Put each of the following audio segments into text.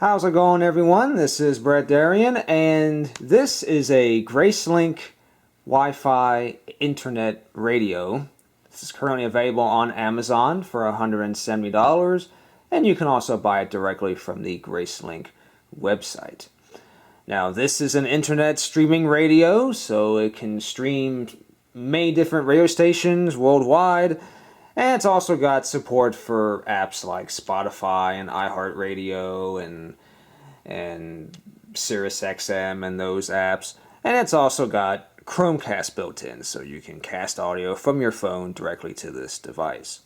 How's it going, everyone? This is Brett Darian, and this is a Gracelink Wi-Fi internet radio. This is currently available on Amazon for $170, and you can also buy it directly from the Gracelink website. Now, this is an internet streaming radio, so it can stream many different radio stations worldwide, and it's also got support for apps like Spotify and iHeartRadio and SiriusXM and those apps. And it's also got Chromecast built in, so you can cast audio from your phone directly to this device.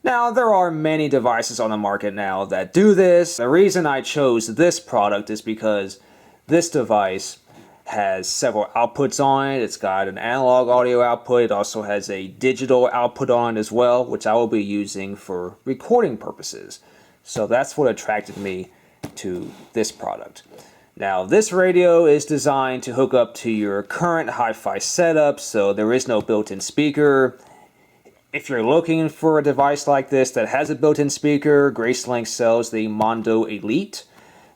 Now, there are many devices on the market now that do this. The reason I chose this product is because this device has several outputs on it. It's got an analog audio output. It also has a digital output on it as well, which I will be using for recording purposes. So that's what attracted me to this product. Now, this radio is designed to hook up to your current hi-fi setup, so there is no built-in speaker. If you're looking for a device like this that has a built-in speaker, Gracelink sells the Mondo Elite.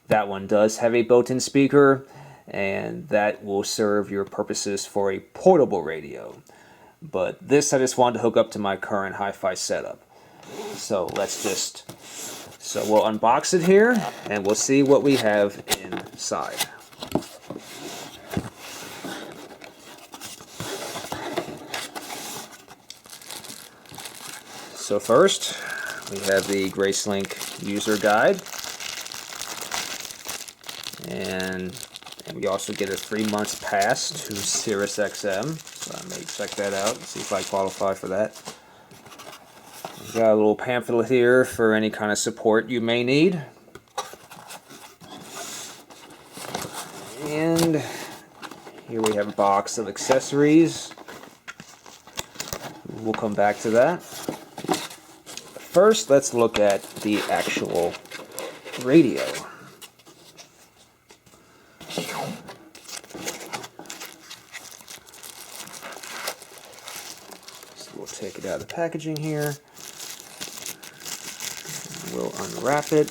That one does have a built-in speaker, and that will serve your purposes for a portable radio. But this I just wanted to hook up to my current hi-fi setup. So we'll unbox it here, and we'll see what we have inside. So first, we have the Gracelink user guide. And we also get a 3-month pass to SiriusXM, so I may check that out and see if I qualify for that. We've got a little pamphlet here for any kind of support you may need. And here we have a box of accessories. We'll come back to that. First, let's look at the actual radio. We'll take it out of the packaging here. We'll unwrap it.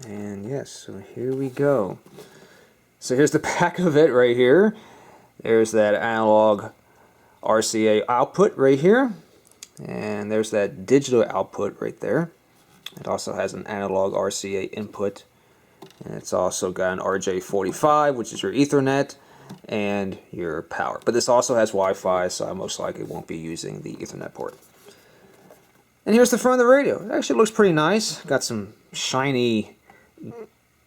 And yes, so here we go. So here's the back of it right here. There's that analog RCA output right here. And there's that digital output right there. It also has an analog RCA input, and it's also got an RJ45, which is your Ethernet, and your power. But this also has Wi-Fi, so I most likely won't be using the Ethernet port. And here's the front of the radio. It actually looks pretty nice. Got some shiny,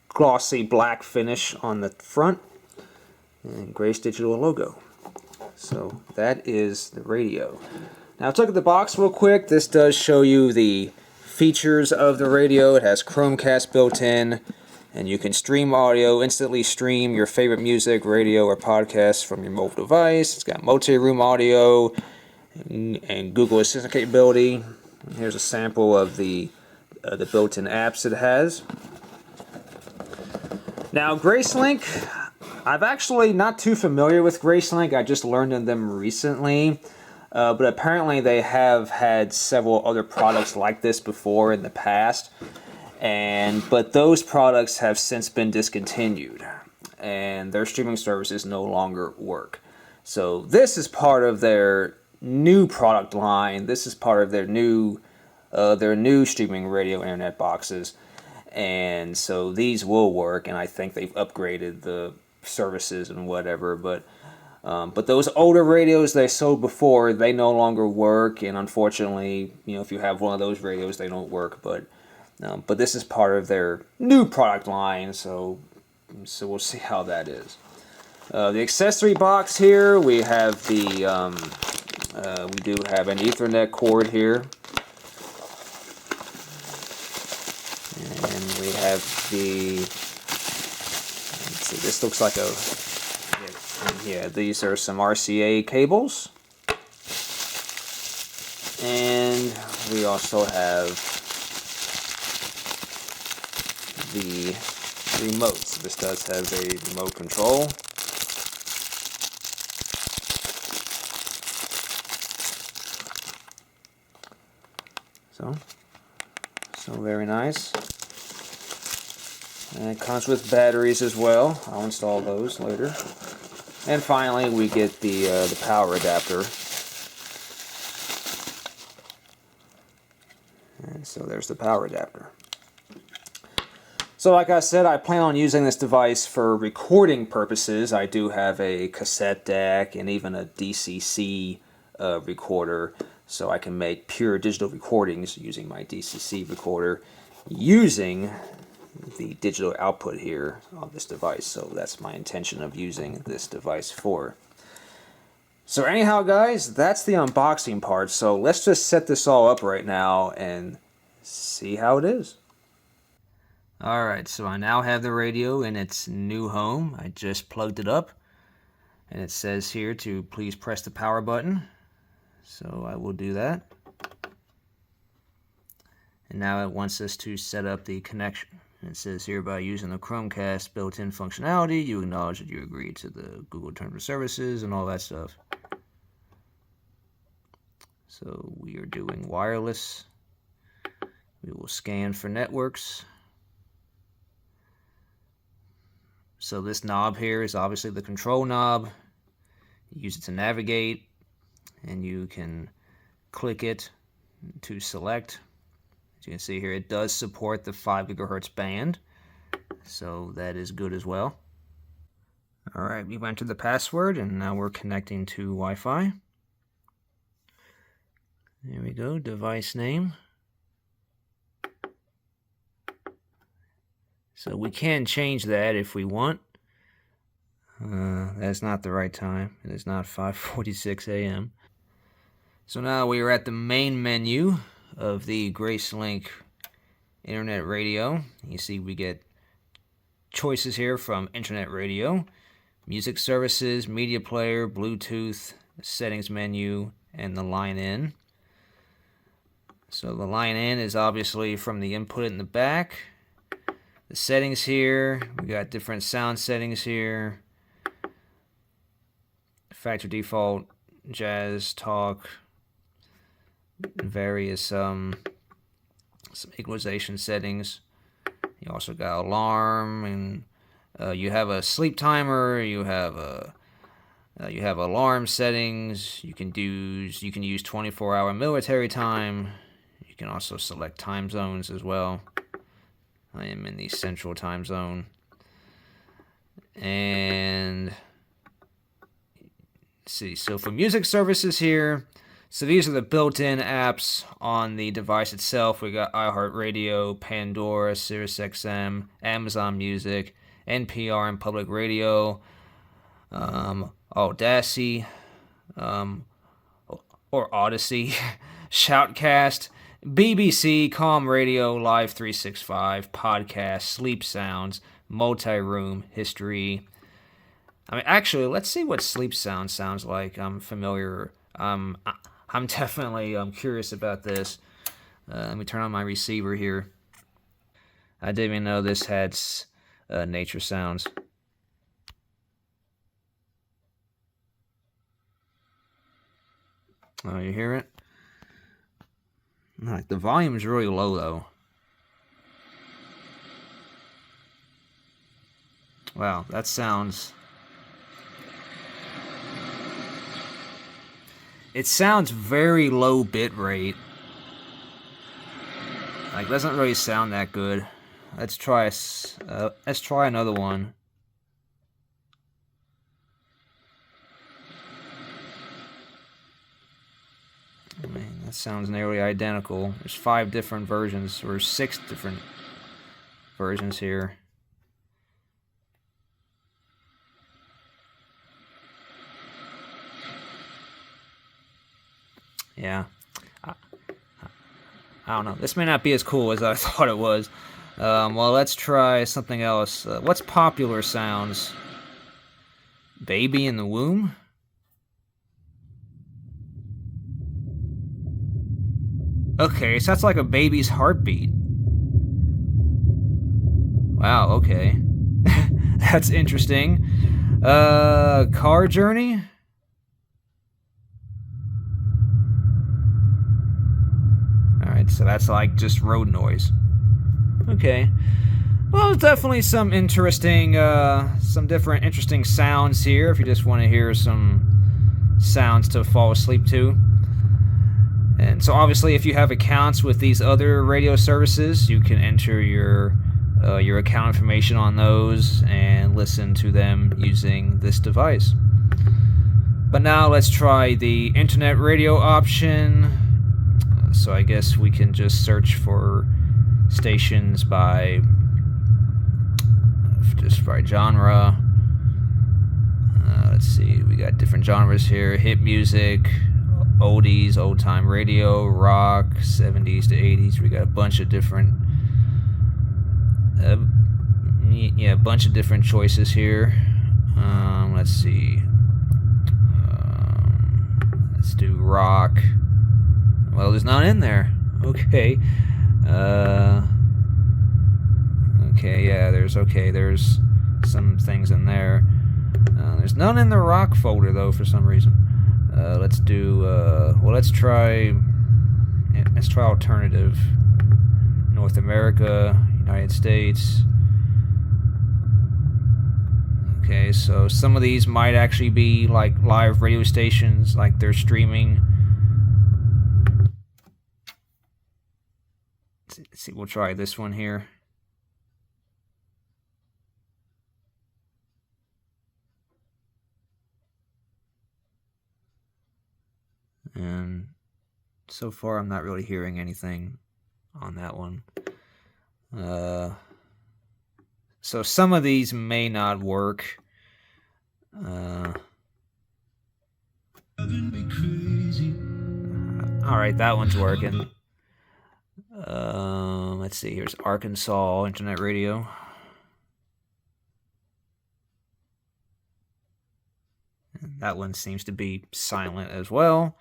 glossy black finish on the front, and Grace Digital logo. So that is the radio. Now, let's look at the box real quick. This does show you the features of the radio. It has Chromecast built in, and you can stream audio, instantly stream your favorite music, radio, or podcasts from your mobile device. It's got multi-room audio and Google Assistant capability. And here's a sample of the built-in apps it has. Now, Gracelink, I'm actually not too familiar with Gracelink. I just learned of them recently. But apparently they have had several other products like this before in the past, but those products have since been discontinued, and their streaming services no longer work. So this is part of their new product line. This is part of their new streaming radio internet boxes, and so these will work. And I think they've upgraded the services and whatever, but those older radios they sold before, they no longer work, and unfortunately, if you have one of those radios, they don't work. But this is part of their new product line, so we'll see how that is. The accessory box here, we have we do have an Ethernet cord here, and we have let's see, this looks like these are some RCA cables, and we also have the remote. So this does have a remote control. So very nice. And it comes with batteries as well. I'll install those later. And finally, we get the power adapter. And so there's the power adapter. So like I said, I plan on using this device for recording purposes. I do have a cassette deck and even a DCC recorder, so I can make pure digital recordings using my DCC recorder using the digital output here on this device. So that's my intention of using this device for. So anyhow, guys, that's the unboxing part. So let's just set this all up right now and see how it is. Alright, so I now have the radio in its new home. I just plugged it up, and it says here to please press the power button. So I will do that. And now it wants us to set up the connection. And it says here, by using the Chromecast built-in functionality, you acknowledge that you agree to the Google Terms of Services and all that stuff. So we are doing wireless. We will scan for networks. So this knob here is obviously the control knob. You use it to navigate, and you can click it to select. As you can see here, it does support the 5 gigahertz band, so that is good as well. Alright, we've entered the password, and now we're connecting to Wi-Fi. There we go, device name. So we can change that if we want. That's not the right time. It is not 5:46 a.m. So now we are at the main menu of the GraceLink Internet Radio. You see we get choices here from Internet Radio, Music Services, Media Player, Bluetooth, Settings menu, and the line in. So the line in is obviously from the input in the back. The settings here, we got different sound settings here. Factory default, jazz, talk, various some equalization settings. You also got alarm, and you have a sleep timer. You have alarm settings. You can use 24-hour military time. You can also select time zones as well. I am in the central time zone. And let's see, so for music services here, so these are the built-in apps on the device itself. We got iHeartRadio, Pandora, SiriusXM, Amazon Music, NPR and Public Radio, Audacity, or Odyssey, Shoutcast, BBC, Calm Radio, Live 365, Podcast, Sleep Sounds, Multi-Room, History. I mean, actually, let's see what Sleep Sound sounds like. I'm familiar. I'm definitely curious about this. Let me turn on my receiver here. I didn't even know this had nature sounds. Oh, you hear it? Like, the volume is really low, though. Wow, that sounds... It sounds very low bit rate. Like, doesn't really sound that good. Let's try another one. I mean, that sounds nearly identical. There's 5 different versions, or 6 different versions here. Yeah. I don't know. This may not be as cool as I thought it was. Well, let's try something else. What's popular sounds? Baby in the womb? Okay, so that's like a baby's heartbeat. Wow, okay. That's interesting. Car journey? Alright, so that's like just road noise. Okay. Well, there's definitely some different interesting sounds here if you just want to hear some sounds to fall asleep to. And so obviously if you have accounts with these other radio services, you can enter your account information on those and listen to them using this device. But now let's try the internet radio option. So I guess we can just search for stations by genre. Let's see, we got different genres here: hit music, oldies, old time radio, rock, 70s to 80s. We got a bunch of different choices here. Let's see. Let's do rock. Well, there's none in there. Okay. There's some things in there. There's none in the rock folder though for some reason. Let's try alternative. North America, United States. Okay, so some of these might actually be like live radio stations, like they're streaming. Let's see, we'll try this one here. And so far I'm not really hearing anything on that one. So some of these may not work. Alright, that one's working. Let's see, here's Arkansas Internet Radio. And that one seems to be silent as well.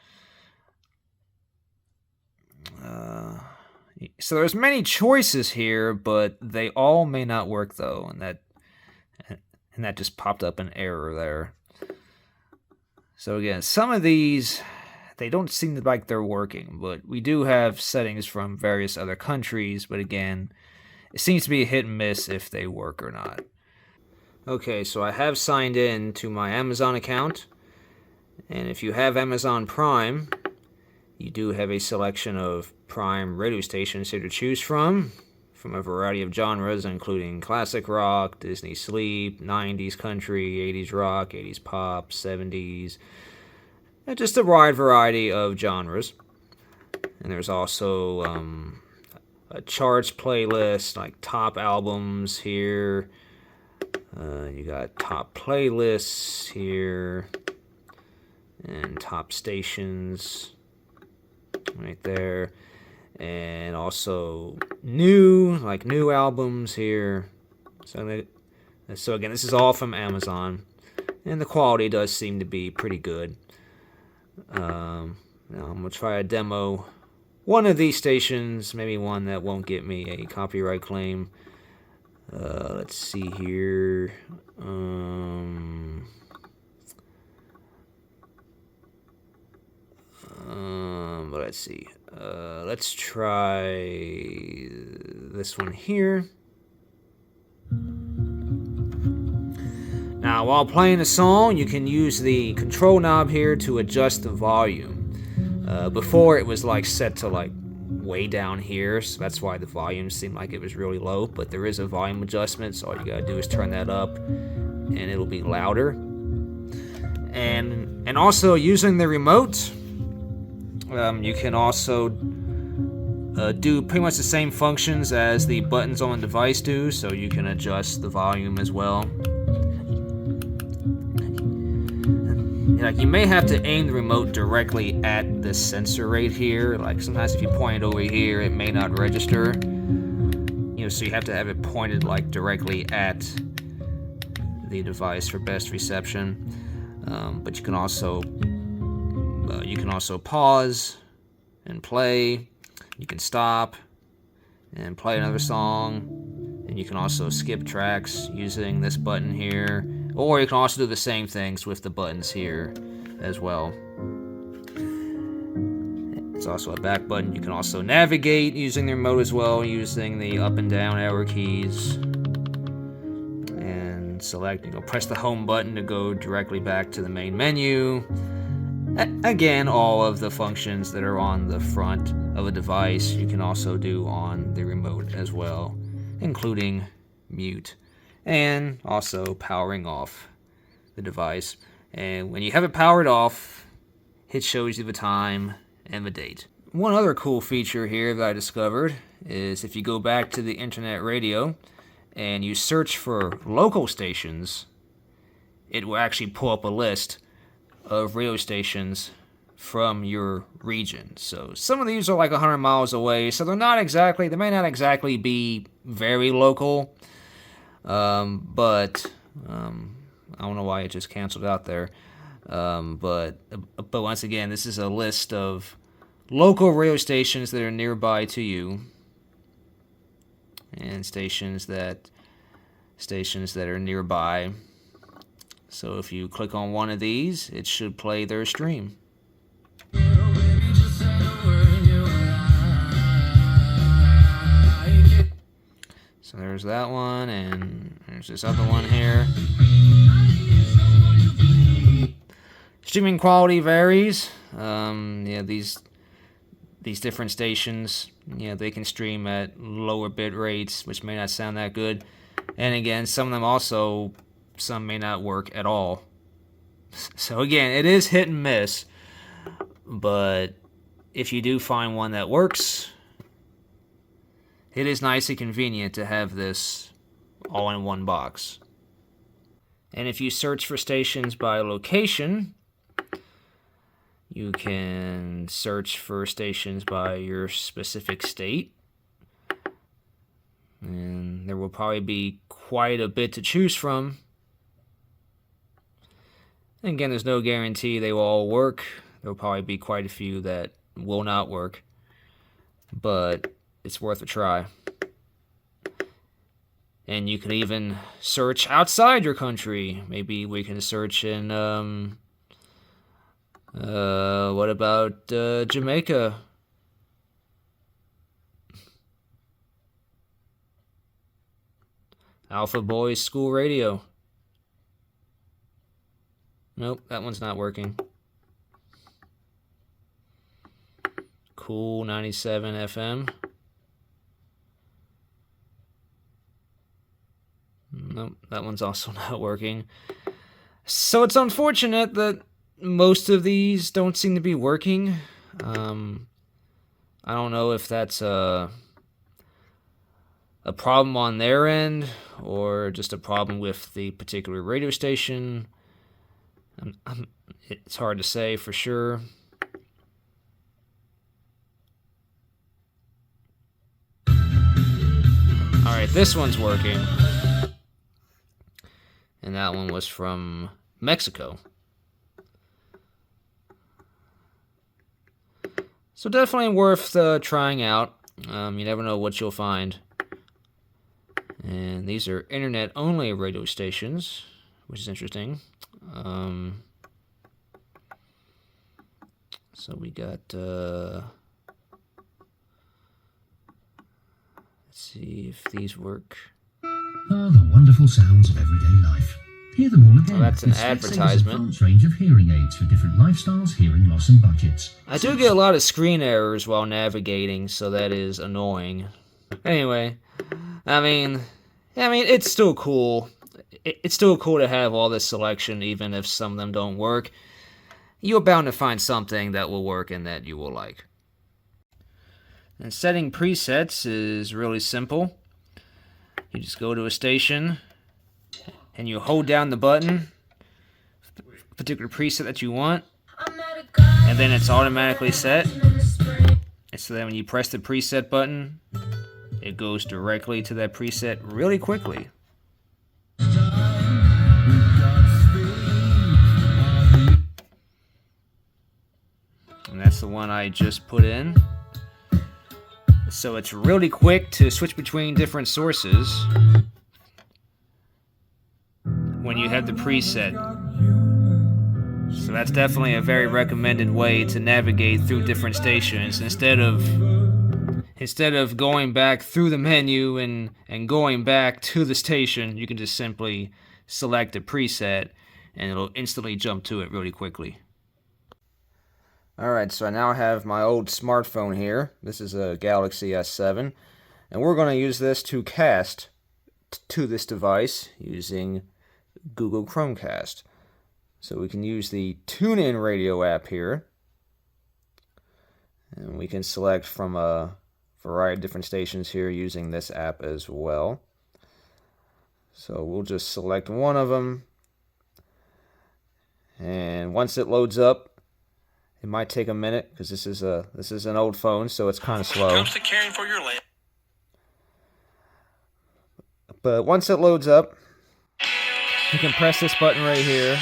So there's many choices here, but they all may not work though, and that just popped up an error there. So again, some of these, they don't seem like they're working, but we do have settings from various other countries, but again, it seems to be a hit and miss if they work or not. Okay, so I have signed in to my Amazon account, and if you have Amazon Prime, you do have a selection of Prime radio stations here to choose from a variety of genres, including classic rock, Disney sleep, 90s country, 80s rock, 80s pop, 70s, and just a wide variety of genres. And there's also a charts playlist, like top albums here. You got top playlists here, and top stations right there, and also new albums here. So again, this is all from Amazon, and the quality does seem to be pretty good. Now I'm gonna try a demo one of these stations, maybe one that won't get me a copyright claim. Let's see here. But let's see. Let's try this one here. Now, while playing a song, you can use the control knob here to adjust the volume. Before, it was set to way down here, so that's why the volume seemed like it was really low. But there is a volume adjustment, so all you gotta do is turn that up, and it'll be louder. And also using the remote, you can also do pretty much the same functions as the buttons on the device do, so you can adjust the volume as well. You may have to aim the remote directly at the sensor right here. Sometimes if you point it over here, it may not register. So you have to have it pointed directly at the device for best reception. But you can also pause and play. You can stop and play another song, and you can also skip tracks using this button here, or you can also do the same things with the buttons here as well. It's also a back button. You can also navigate using the remote as well, using the up and down arrow keys. And select, press the home button to go directly back to the main menu. Again, all of the functions that are on the front of a device you can also do on the remote as well, including mute and also powering off the device. And when you have it powered off, it shows you the time and the date. One other cool feature here that I discovered is if you go back to the internet radio and you search for local stations, it will actually pull up a list of radio stations from your region. So some of these are like 100 miles away, so they may not exactly be very local, but I don't know why it just canceled out there. But once again, this is a list of local radio stations that are nearby to you, and stations that are nearby. So if you click on one of these, it should play their stream. So there's that one, and there's this other one here. Streaming quality varies. These different stations, they can stream at lower bit rates, which may not sound that good. And again, some may not work at all. So again, it is hit and miss. But if you do find one that works, it is nice and convenient to have this all in one box. And if you search for stations by location, you can search for stations by your specific state. And there will probably be quite a bit to choose from. And again, there's no guarantee they will all work. There will probably be quite a few that will not work. But it's worth a try. And you can even search outside your country. Maybe we can search in, what about Jamaica? Alpha Boys School Radio. Nope, that one's not working. Cool 97 FM. Nope, that one's also not working. So it's unfortunate that most of these don't seem to be working. I don't know if that's a problem on their end or just a problem with the particular radio station. It's hard to say for sure. Alright, this one's working. And that one was from Mexico. So definitely worth trying out. You never know what you'll find. And these are internet-only radio stations, which is interesting. So we got... let's see if these work. Ah, the wonderful sounds of everyday life. Hear them all again. Oh, that's an advertisement. Range of hearing aids for different lifestyles, hearing loss, and budgets. I do get a lot of screen errors while navigating, so that is annoying. Anyway, I mean, it's still cool. It's still cool to have all this selection, even if some of them don't work. You're bound to find something that will work and that you will like. And setting presets is really simple. You just go to a station and you hold down the button, particular preset that you want, and then it's automatically set. And so then when you press the preset button, it goes directly to that preset really quickly. And that's the one I just put in. So it's really quick to switch between different sources when you have the preset So that's definitely a very recommended way to navigate through different stations instead of going back through the menu and going back to the station. You can just simply select a preset and it'll instantly jump to it really quickly. Alright, so I now have my old smartphone here. This is a Galaxy S7, and we're going to use this to cast to this device using Google Chromecast. So we can use the TuneIn Radio app here, and we can select from a variety of different stations here using this app as well. So we'll just select one of them, and once it loads up, it might take a minute because this is an old phone, so it's kind of slow. Comes to caring for your land. But once it loads up, you can press this button right here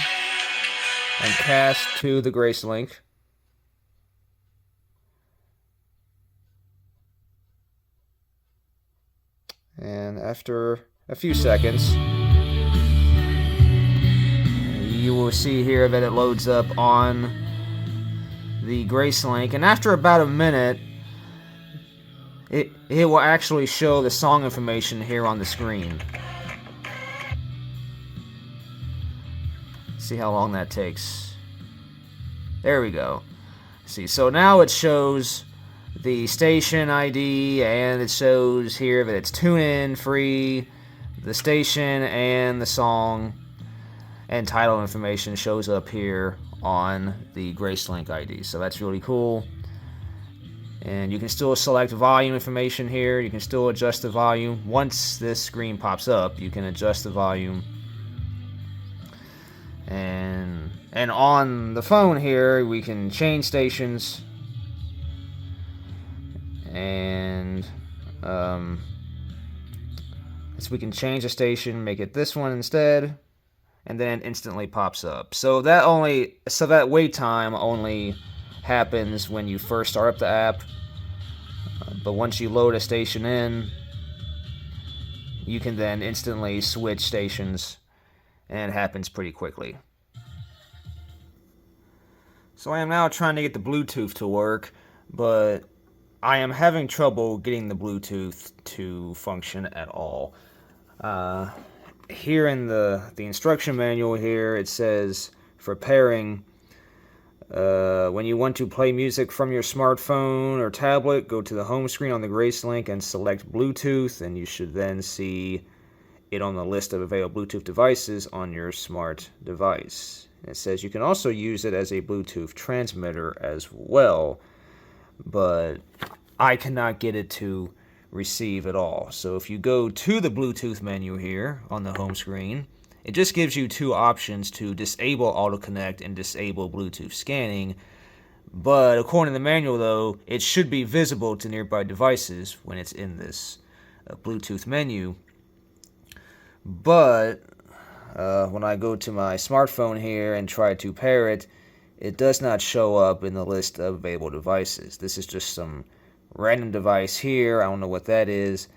and cast to the Grace Link. And after a few seconds, you will see here that it loads up on the Grace Link, and after about a minute, it will actually show the song information here on the screen. See how long that takes. There we go. See, so now it shows the station ID, and it shows here that it's TuneIn free, the station and the song and title information shows up here on the Gracelink ID. So that's really cool. And you can still select volume information here. You can still adjust the volume. Once this screen pops up, you can adjust the volume. And on the phone here, we can change stations. And so we can change the station, make it this one instead, and then it instantly pops up. So that wait time only happens when you first start up the app. But once you load a station in, you can then instantly switch stations, and it happens pretty quickly. So I am now trying to get the Bluetooth to work, but I am having trouble getting the Bluetooth to function at all. Here in the instruction manual here, it says for pairing, when you want to play music from your smartphone or tablet, go to the home screen on the Gracelink and select Bluetooth, and you should then see it on the list of available Bluetooth devices on your smart device. It says you can also use it as a Bluetooth transmitter as well, but I cannot get it to receive at all. So if you go to the Bluetooth menu here on the home screen, it just gives you two options to disable auto connect and disable Bluetooth scanning. But according to the manual though, it should be visible to nearby devices when it's in this Bluetooth menu. But when I go to my smartphone here and try to pair it, it does not show up in the list of available devices. This is just some random device here. I don't know what that is.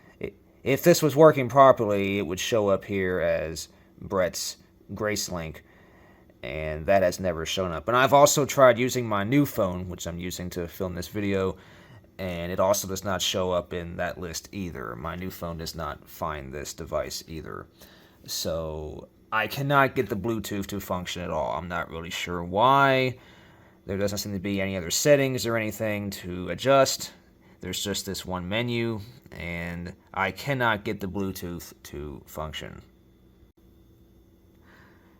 If this was working properly, it would show up here as Brett's Gracelink, and that has never shown up. And I've also tried using my new phone, which I'm using to film this video, and it also does not show up in that list either. My new phone does not find this device either. So I cannot get the Bluetooth to function at all. I'm not really sure why. There doesn't seem to be any other settings or anything to adjust. There's just this one menu, and I cannot get the Bluetooth to function.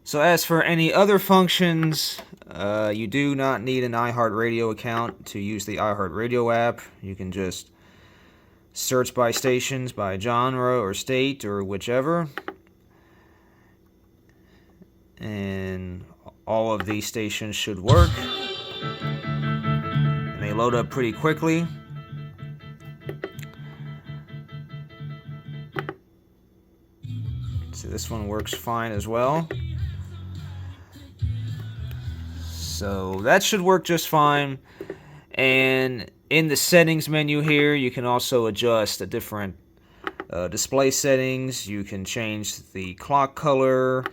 So as for any other functions, you do not need an iHeartRadio account to use the iHeartRadio app. You can just search by stations, by genre or state or whichever. And all of these stations should work. And they load up pretty quickly. So this one works fine as well. So that should work just fine. And in the settings menu here, you can also adjust the different display settings. You can change the clock color,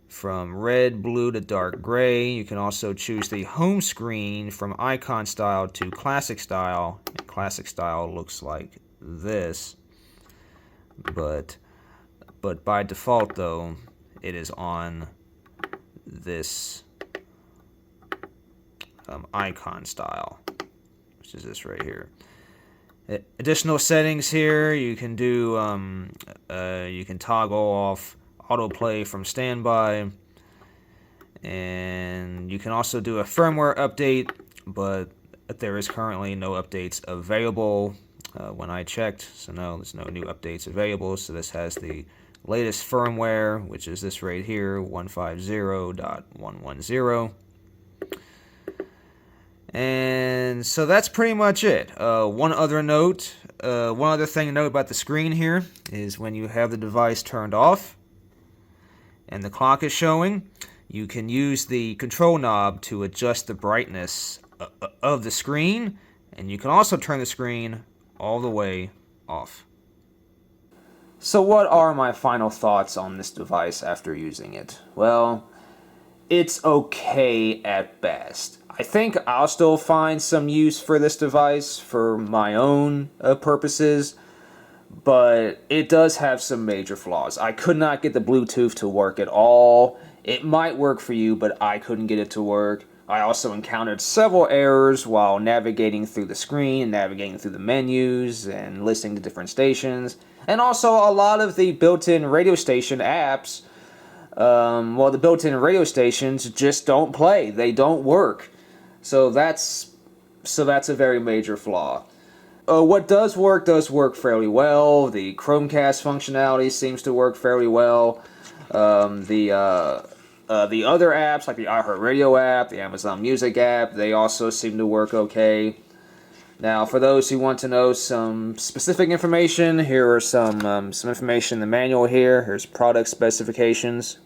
from red, blue to dark gray. You can also choose the home screen from icon style to classic style. And classic style looks like this, but by default though, it is on this icon style, which is this right here. Additional settings here, you can do you can toggle off autoplay from standby, and you can also do a firmware update, but there is currently no updates available when I checked, so no, there's no new updates available. So this has the latest firmware, which is this right here, 150.110. And so that's pretty much it. One other thing to note about the screen here is when you have the device turned off and the clock is showing, you can use the control knob to adjust the brightness of the screen, and you can also turn the screen all the way off. So what are my final thoughts on this device after using it? Well, it's okay at best. I think I'll still find some use for this device for my own purposes, but it does have some major flaws. I could not get the Bluetooth to work at all. It might work for you, but I couldn't get it to work. I also encountered several errors while navigating through the screen, navigating through the menus, and listening to different stations. And also a lot of the built-in radio station apps, the built-in radio stations just don't play. They don't work. So that's a very major flaw. What does work fairly well. The Chromecast functionality seems to work fairly well. The other apps, like the iHeartRadio app, the Amazon Music app, they also seem to work okay. Now, for those who want to know some specific information, here are some information in the manual here. Here's product specifications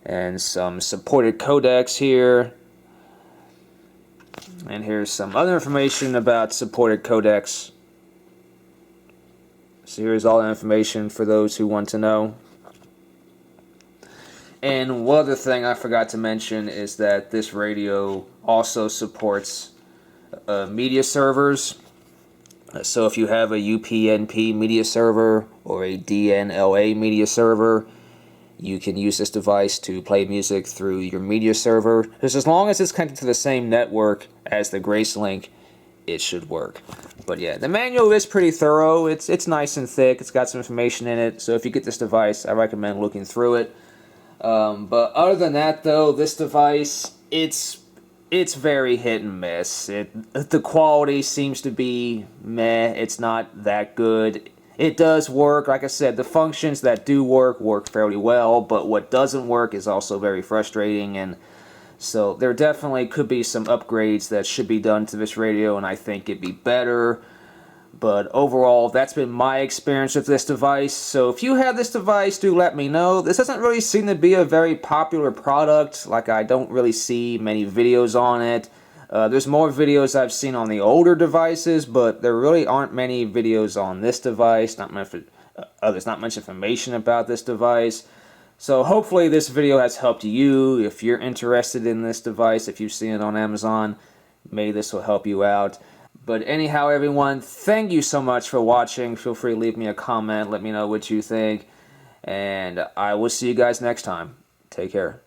and some supported codecs here. And here's some other information about supported codecs. So here's all the information for those who want to know. And one other thing I forgot to mention is that this radio also supports media servers. So if you have a UPnP media server or a DNLA media server, you can use this device to play music through your media server. Just as long as it's connected to the same network as the GraceLink, it should work. But yeah, the manual is pretty thorough. It's nice and thick. It's got some information in it. So if you get this device, I recommend looking through it. But other than that, though, this device, it's very hit and miss. The quality seems to be meh. It's not that good. It does work. Like I said, the functions that do work fairly well, but what doesn't work is also very frustrating, and so there definitely could be some upgrades that should be done to this radio, and I think it'd be better. But overall, that's been my experience with this device. So if you have this device, do let me know. This doesn't really seem to be a very popular product. Like, I don't really see many videos on it. There's more videos I've seen on the older devices, but there really aren't many videos on this device. There's not much information about this device. So hopefully this video has helped you. If you're interested in this device, if you've seen it on Amazon, maybe this will help you out. But anyhow, everyone, thank you so much for watching. Feel free to leave me a comment. Let me know what you think. And I will see you guys next time. Take care.